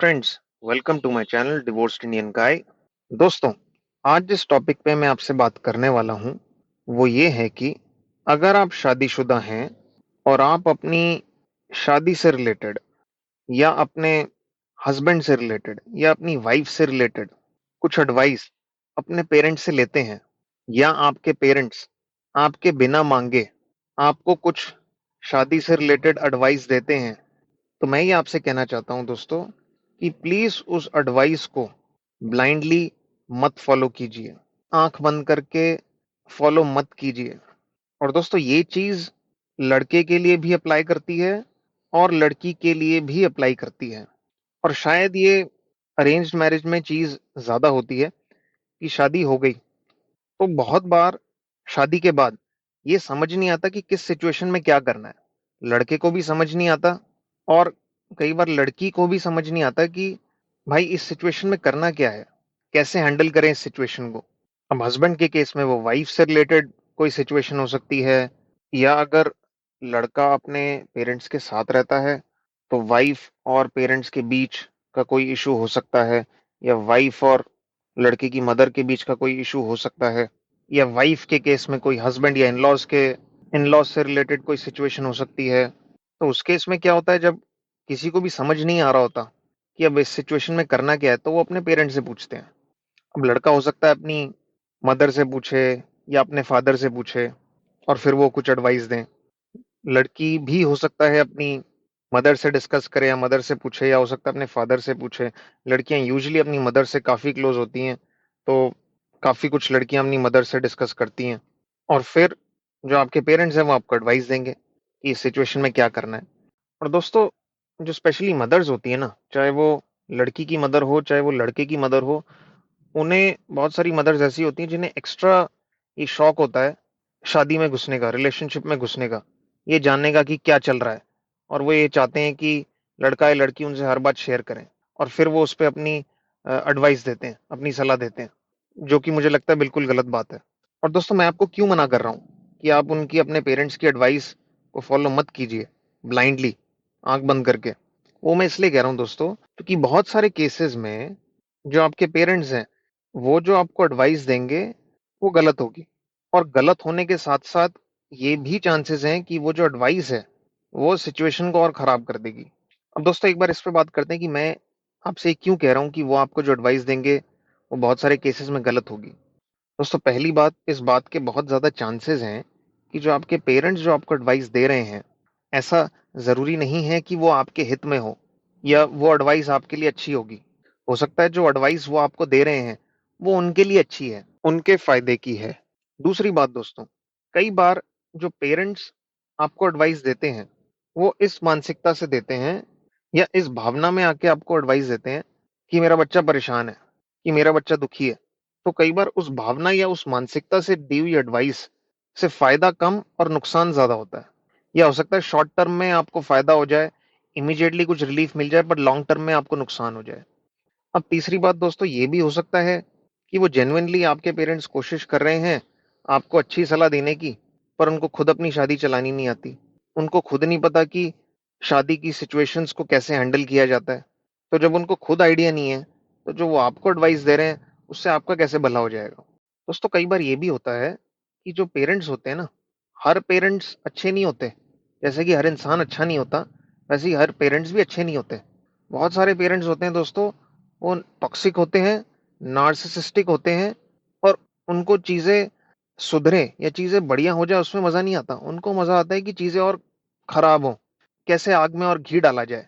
Friends, welcome to my channel divorced Indian guy. दोस्तों, आज जिस टॉपिक पे मैं आपसे बात करने वाला हूँ वो ये है कि अगर आप शादीशुदा हैं और आप अपनी शादी से रिलेटेड या अपने हस्बैंड से रिलेटेड या अपनी वाइफ से रिलेटेड कुछ एडवाइस अपने पेरेंट्स से लेते हैं या आपके पेरेंट्स आपके बिना मांगे आपको कुछ शादी से रिलेटेड एडवाइस देते हैं, तो मैं ये आपसे कहना चाहता हूं दोस्तों कि प्लीज उस एडवाइस को ब्लाइंडली मत फॉलो कीजिए। आंख बंद करके फॉलो मत कीजिए। और दोस्तों, ये चीज लड़के के लिए भी अप्लाई करती है और लड़की के लिए भी अप्लाई करती है। और शायद ये अरेंज्ड मैरिज में चीज ज्यादा होती है कि शादी हो गई तो बहुत बार शादी के बाद ये समझ नहीं आता कि किस सिचुएशन में क्या करना है। लड़के को भी समझ नहीं आता और कई बार लड़की को भी समझ नहीं आता कि भाई इस सिचुएशन में करना क्या है, कैसे हैंडल करें इस सिचुएशन को। अब हस्बैंड के केस में वो वाइफ से रिलेटेड कोई सिचुएशन हो सकती है, या अगर लड़का अपने पेरेंट्स के साथ रहता है तो वाइफ और पेरेंट्स के बीच का कोई इशू हो सकता है, या वाइफ और लड़के की मदर के बीच का कोई इशू हो सकता है, या वाइफ के केस में कोई हस्बैंड या इन लॉज से रिलेटेड कोई सिचुएशन हो सकती है। तो उस केस में क्या होता है, जब किसी को भी समझ नहीं आ रहा होता कि अब इस सिचुएशन में करना क्या है, तो वो अपने पेरेंट्स से पूछते हैं। अब लड़का हो सकता है अपनी मदर से पूछे या अपने फादर से पूछे और फिर वो कुछ एडवाइस दें। लड़की भी हो सकता है अपनी मदर से डिस्कस करे या मदर से पूछे, या हो सकता है अपने फादर से पूछे। लड़कियां यूजुअली अपनी मदर से काफ़ी क्लोज होती हैं, तो काफ़ी कुछ लड़कियां अपनी मदर से डिस्कस करती हैं। और फिर जो आपके पेरेंट्स हैं वो आपको एडवाइस देंगे कि इस सिचुएशन में क्या करना है। और दोस्तों, जो स्पेशली मदर्स होती है ना, चाहे वो लड़की की मदर हो चाहे वो लड़के की मदर हो, उन्हें बहुत सारी मदर्स ऐसी होती हैं जिन्हें एक्स्ट्रा ये शौक होता है शादी में घुसने का, रिलेशनशिप में घुसने का, ये जानने का कि क्या चल रहा है। और वो ये चाहते हैं कि लड़का या लड़की उनसे हर बात शेयर करें और फिर वो उस पे अपनी एडवाइस देते हैं, अपनी सलाह देते हैं, जो कि मुझे लगता है बिल्कुल गलत बात है। और दोस्तों, मैं आपको क्यों मना कर रहा हूँ कि आप उनकी अपने पेरेंट्स की एडवाइस को फॉलो मत कीजिए ब्लाइंडली, आंख बंद करके। वो मैं इसलिए कह रहा हूँ दोस्तों, क्योंकि बहुत सारे केसेस में जो आपके पेरेंट्स हैं वो जो आपको एडवाइस देंगे वो गलत होगी। और गलत होने के साथ साथ ये भी चांसेस हैं कि वो जो एडवाइस है वो सिचुएशन को और खराब कर देगी। अब दोस्तों, एक बार इस पे बात करते हैं कि मैं आपसे ये क्यों कह रहा हूँ कि वो आपको जो एडवाइस देंगे वो बहुत सारे केसेस में गलत होगी। दोस्तों, पहली बात, इस बात के बहुत ज़्यादा चांसेस हैं कि जो आपके पेरेंट्स जो आपको एडवाइस दे रहे हैं, ऐसा ज़रूरी नहीं है कि वो आपके हित में हो या वो एडवाइस आपके लिए अच्छी होगी। हो सकता है जो एडवाइस वो आपको दे रहे हैं वो उनके लिए अच्छी है, उनके फायदे की है। दूसरी बात दोस्तों, कई बार जो पेरेंट्स आपको एडवाइस देते हैं वो इस मानसिकता से देते हैं या इस भावना में आके आपको एडवाइस देते हैं कि मेरा बच्चा परेशान है, कि मेरा बच्चा दुखी है। तो कई बार उस भावना या उस मानसिकता से दी हुई एडवाइस से फायदा कम और नुकसान ज्यादा होता है। या हो सकता है शॉर्ट टर्म में आपको फायदा हो जाए, इमीडिएटली कुछ रिलीफ मिल जाए, पर लॉन्ग टर्म में आपको नुकसान हो जाए। अब तीसरी बात दोस्तों, ये भी हो सकता है कि वो जेन्युइनली आपके पेरेंट्स कोशिश कर रहे हैं आपको अच्छी सलाह देने की, पर उनको खुद अपनी शादी चलानी नहीं आती। उनको खुद नहीं पता कि शादी की सिचुएशंस को कैसे हैंडल किया जाता है। तो जब उनको खुद आइडिया नहीं है, तो जो वो आपको एडवाइस दे रहे हैं उससे आपका कैसे भला हो जाएगा। दोस्तों, कई बार ये भी होता है कि जो पेरेंट्स होते हैं ना, हर पेरेंट्स अच्छे नहीं होते। जैसे कि हर इंसान अच्छा नहीं होता, वैसे ही हर पेरेंट्स भी अच्छे नहीं होते। बहुत सारे पेरेंट्स होते हैं दोस्तों, वो टॉक्सिक होते हैं, नार्सिसिस्टिक होते हैं, और उनको चीज़ें सुधरे या चीज़ें बढ़िया हो जाए उसमें मज़ा नहीं आता। उनको मज़ा आता है कि चीज़ें और खराब हों, कैसे आग में और घी डाला जाए,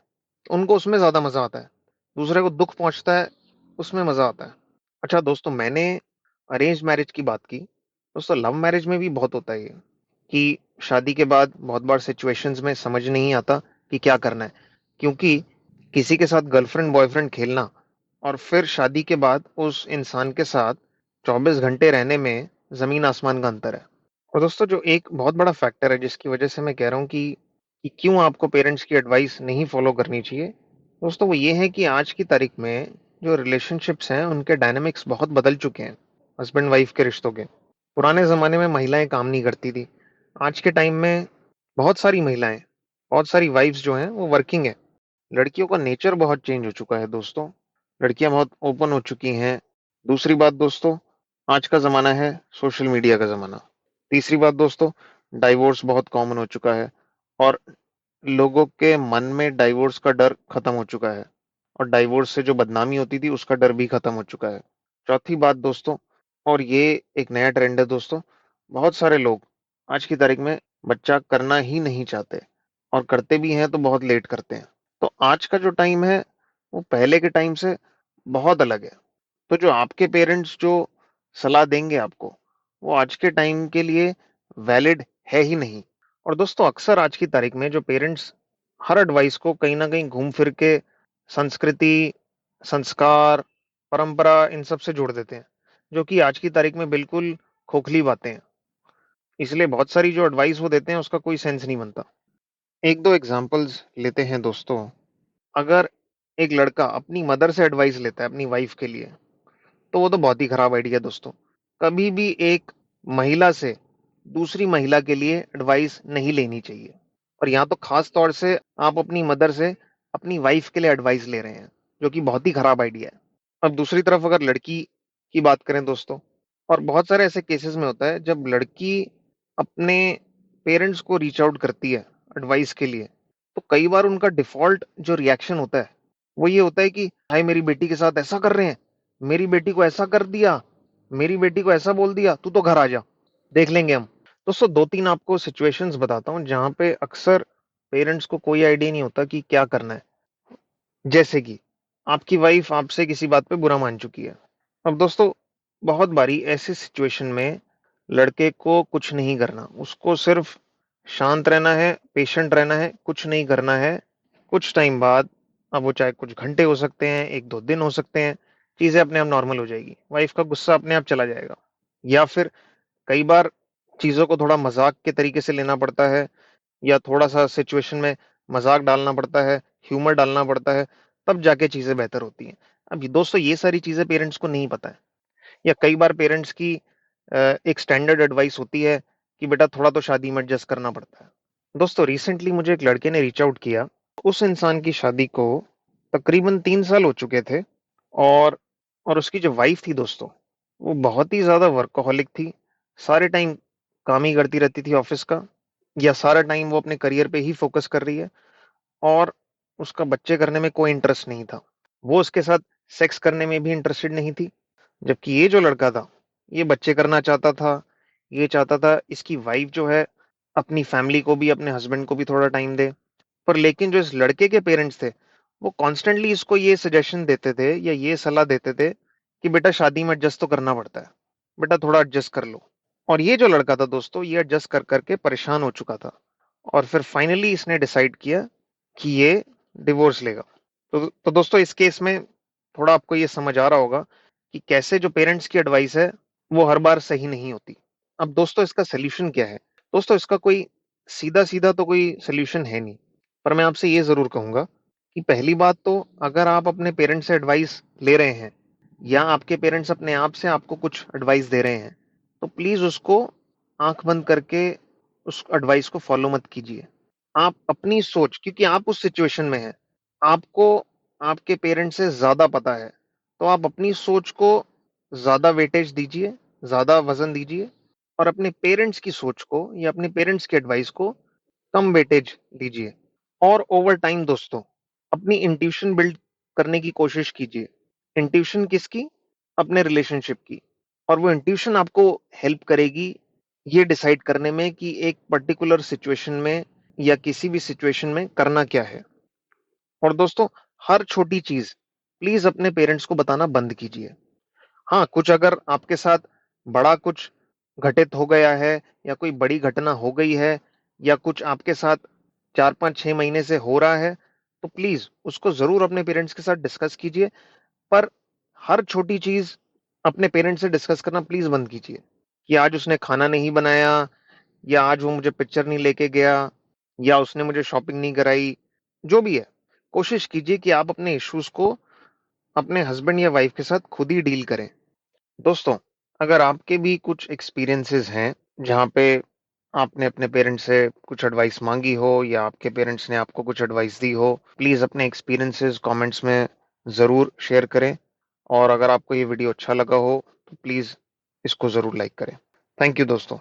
उनको उसमें ज़्यादा मज़ा आता है। दूसरे को दुख पहुंचता है, उसमें मज़ा आता है। अच्छा दोस्तों, मैंने अरेंज मैरिज की बात की। दोस्तों, लव मैरिज में भी बहुत होता है ये कि शादी के बाद बहुत बार सिचुएशंस में समझ नहीं आता कि क्या करना है, क्योंकि किसी के साथ गर्लफ्रेंड बॉयफ्रेंड खेलना और फिर शादी के बाद उस इंसान के साथ 24 घंटे रहने में ज़मीन आसमान का अंतर है। और दोस्तों, जो एक बहुत बड़ा फैक्टर है जिसकी वजह से मैं कह रहा हूँ कि क्यों आपको पेरेंट्स की एडवाइस नहीं फॉलो करनी चाहिए, दोस्तों वो ये है कि आज की तारीख में जो रिलेशनशिप्स हैं उनके डायनामिक्स बहुत बदल चुके हैं, हस्बैंड वाइफ के रिश्तों के। पुराने ज़माने में महिलाएं काम नहीं करती थी। आज के टाइम में बहुत सारी महिलाएं, बहुत सारी वाइफ्स जो हैं वो वर्किंग है। लड़कियों का नेचर बहुत चेंज हो चुका है दोस्तों। लड़कियाँ बहुत ओपन हो चुकी हैं। दूसरी बात दोस्तों, आज का ज़माना है सोशल मीडिया का ज़माना। तीसरी बात दोस्तों, डाइवोर्स बहुत कॉमन हो चुका है और लोगों के मन में डाइवोर्स का डर खत्म हो चुका है और डाइवोर्स से जो बदनामी होती थी उसका डर भी खत्म हो चुका है। चौथी बात दोस्तों, और ये एक नया ट्रेंड है दोस्तों, बहुत सारे लोग आज की तारीख में बच्चा करना ही नहीं चाहते और करते भी हैं तो बहुत लेट करते हैं। तो आज का जो टाइम है वो पहले के टाइम से बहुत अलग है। तो जो आपके पेरेंट्स जो सलाह देंगे आपको, वो आज के टाइम के लिए वैलिड है ही नहीं। और दोस्तों अक्सर आज की तारीख में जो पेरेंट्स हर एडवाइस को कहीं न कहीं घूम फिर के संस्कृति, संस्कार, परंपरा इन सब से जोड़ देते हैं, जो कि आज की तारीख में बिल्कुल खोखली बातें हैं। इसलिए बहुत सारी जो एडवाइस वो देते हैं उसका कोई सेंस नहीं बनता। 1-2 एग्ज़ाम्पल्स लेते हैं दोस्तों। अगर एक लड़का अपनी मदर से एडवाइस लेता है अपनी वाइफ़ के लिए, तो वो तो बहुत ही खराब आइडिया है दोस्तों। कभी भी एक महिला से दूसरी महिला के लिए एडवाइस नहीं लेनी चाहिए और यहाँ तो ख़ास तौर से आप अपनी मदर से अपनी वाइफ़ के लिए एडवाइस ले रहे हैं, जो कि बहुत ही खराब आइडिया है। अब दूसरी तरफ अगर लड़की की बात करें दोस्तों, और बहुत सारे ऐसे केसेस में होता है जब लड़की अपने पेरेंट्स को रीच आउट करती है एडवाइस के लिए, तो कई बार उनका डिफ़ॉल्ट जो रिएक्शन होता है, वो ये होता है कि हाय मेरी बेटी के साथ ऐसा कर रहे हैं, मेरी बेटी को ऐसा कर दिया, मेरी बेटी को ऐसा बोल दिया, तू तो घर आ जा, देख लेंगे हम। दोस्तों 2-3 आपको सिचुएशंस बताता हूँ जहाँ पे अक्सर पेरेंट्स को कोई आइडिया नहीं होता कि क्या करना है। जैसे कि आपकी वाइफ आपसे किसी बात पे बुरा मान चुकी है। अब दोस्तों बहुत बारी ऐसी सिचुएशन में लड़के को कुछ नहीं करना, उसको सिर्फ शांत रहना है, पेशेंट रहना है, कुछ नहीं करना है। कुछ टाइम बाद, अब वो चाहे कुछ घंटे हो सकते हैं, 1-2 दिन हो सकते हैं, चीज़ें अपने आप नॉर्मल हो जाएगी। वाइफ का गुस्सा अपने आप चला जाएगा। या फिर कई बार चीज़ों को थोड़ा मज़ाक के तरीके से लेना पड़ता है या थोड़ा-सा सिचुएशन में मज़ाक डालना पड़ता है, ह्यूमर डालना पड़ता है, तब जाके चीज़ें बेहतर होती हैं। अब दोस्तों ये सारी चीज़ें पेरेंट्स को नहीं पता है या कई बार पेरेंट्स की एक स्टैंडर्ड एडवाइस होती है कि बेटा थोड़ा तो शादी में एडजस्ट करना पड़ता है। दोस्तों रिसेंटली मुझे एक लड़के ने रीच आउट किया, उस इंसान की शादी को तकरीबन 3 साल हो चुके थे और उसकी जो वाइफ़ थी दोस्तों, वो बहुत ही ज़्यादा वर्कहॉलिक थी, सारे टाइम काम ही करती रहती थी ऑफ़िस का या सारा टाइम वो अपने करियर पे ही फ़ोकस कर रही है और उसका बच्चे करने में कोई इंटरेस्ट नहीं था। वो उसके साथ सेक्स करने में भी इंटरेस्टेड नहीं थी, जबकि ये जो लड़का था, ये बच्चे करना चाहता था, ये चाहता था इसकी वाइफ़ जो है, अपनी फैमिली को भी, अपने हस्बैंड को भी थोड़ा टाइम दे। पर लेकिन जो इस लड़के के पेरेंट्स थे, वो कॉन्स्टेंटली इसको ये सजेशन देते थे या ये सलाह देते थे कि बेटा शादी में एडजस्ट तो करना पड़ता है, बेटा थोड़ा एडजस्ट कर लो। और ये जो लड़का था दोस्तों, ये एडजस्ट कर के परेशान हो चुका था और फिर फाइनली इसने डिसाइड किया कि ये डिवोर्स लेगा। तो दोस्तों इस केस में थोड़ा आपको ये समझ आ रहा होगा कि कैसे जो पेरेंट्स की एडवाइस है, वो हर बार सही नहीं होती। अब दोस्तों इसका सॉल्यूशन क्या है? दोस्तों इसका कोई सीधा-सीधा तो कोई सॉल्यूशन है नहीं। पर मैं आपसे ये ज़रूर कहूँगा कि पहली बात तो अगर आप अपने पेरेंट्स से एडवाइस ले रहे हैं या आपके पेरेंट्स अपने आप से आपको कुछ एडवाइस दे रहे हैं, तो प्लीज़ उसको आँख बंद करके उस एडवाइस को फ़ॉलो मत कीजिए। आप अपनी सोच, क्योंकि आप उस सिचुएशन में हैं, आपको आपके पेरेंट्स से ज़्यादा पता है, तो आप अपनी सोच को ज़्यादा वेटेज दीजिए, ज़्यादा वज़न दीजिए और अपने पेरेंट्स की सोच को या अपने पेरेंट्स की एडवाइस को कम वेटेज दीजिए। और ओवर टाइम दोस्तों, अपनी इंट्यूशन बिल्ड करने की कोशिश कीजिए। इंट्यूशन किसकी? अपने रिलेशनशिप की। और वो इंट्यूशन आपको हेल्प करेगी ये डिसाइड करने में कि एक पर्टिकुलर सिचुएशन में या किसी भी सिचुएशन में करना क्या है। और दोस्तों, हर छोटी चीज़ प्लीज़ अपने पेरेंट्स को बताना बंद कीजिए। हाँ, कुछ अगर आपके साथ बड़ा कुछ घटित हो गया है या कोई बड़ी घटना हो गई है या कुछ आपके साथ 4-5-6 महीने से हो रहा है, तो प्लीज़ उसको ज़रूर अपने पेरेंट्स के साथ डिस्कस कीजिए। पर हर छोटी चीज़ अपने पेरेंट्स से डिस्कस करना प्लीज़ बंद कीजिए, कि आज उसने खाना नहीं बनाया या आज वो मुझे पिक्चर नहीं लेके गया या उसने मुझे शॉपिंग नहीं कराई, जो भी है, कोशिश कीजिए कि आप अपने इश्यूज़ को अपने हस्बैंड या वाइफ़ के साथ खुद ही डील करें। दोस्तों, अगर आपके भी कुछ एक्सपीरियंसेस हैं, जहाँ पे आपने अपने पेरेंट्स से कुछ एडवाइस माँगी हो या आपके पेरेंट्स ने आपको कुछ एडवाइस दी हो, प्लीज़ अपने एक्सपीरियंसेस कमेंट्स में ज़रूर शेयर करें और अगर आपको ये वीडियो अच्छा लगा हो, तो प्लीज़ इसको ज़रूर लाइक करें। थैंक यू दोस्तों।